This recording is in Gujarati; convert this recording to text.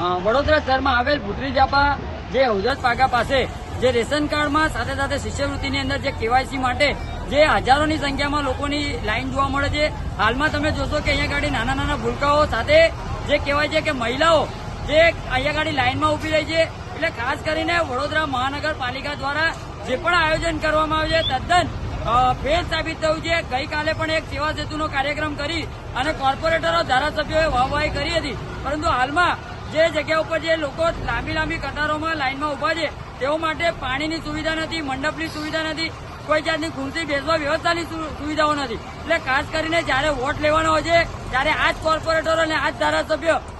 વડોદરા શહેરમાં આવેલ ભૂતરી જાપા જે હૌજત પાકા પાસે જે રેશન કાર્ડમાં સાથે સાથે શિષ્યવૃત્તિની અંદર જે કેવાયસી માટે જે હજારોની સંખ્યામાં લોકોની લાઈન જોવા મળે છે. હાલમાં તમે જોશો કે અહીંયા ગાડી નાના નાના ભૂલકાઓ સાથે જે કહેવાય છે કે મહિલાઓ જે અહીંયા ગાડી લાઈનમાં ઉભી રહી છે. એટલે ખાસ કરીને વડોદરા મહાનગરપાલિકા દ્વારા જે પણ આયોજન કરવામાં આવ્યું છે તદ્દન ફેલ સાબિત થયું છે. ગઈકાલે પણ એક સેવા સેતુનો કાર્યક્રમ કરી અને કોર્પોરેટરો ધારાસભ્યોએ વાહવાહી કરી હતી, પરંતુ હાલમાં જે જગ્યા ઉપર જે લોકો લાંબી કતારોમાં લાઈનમાં ઉભા છે તેઓ માટે પાણીની સુવિધા નથી, મંડપની સુવિધા નથી, કોઈ જાતની ખુરશી બેસવા વ્યવસ્થાની સુવિધાઓ નથી. એટલે ખાસ કરીને જયારે વોટ લેવાનો હોય છે ત્યારે આ જ કોર્પોરેટરો અને આ જ ધારાસભ્યો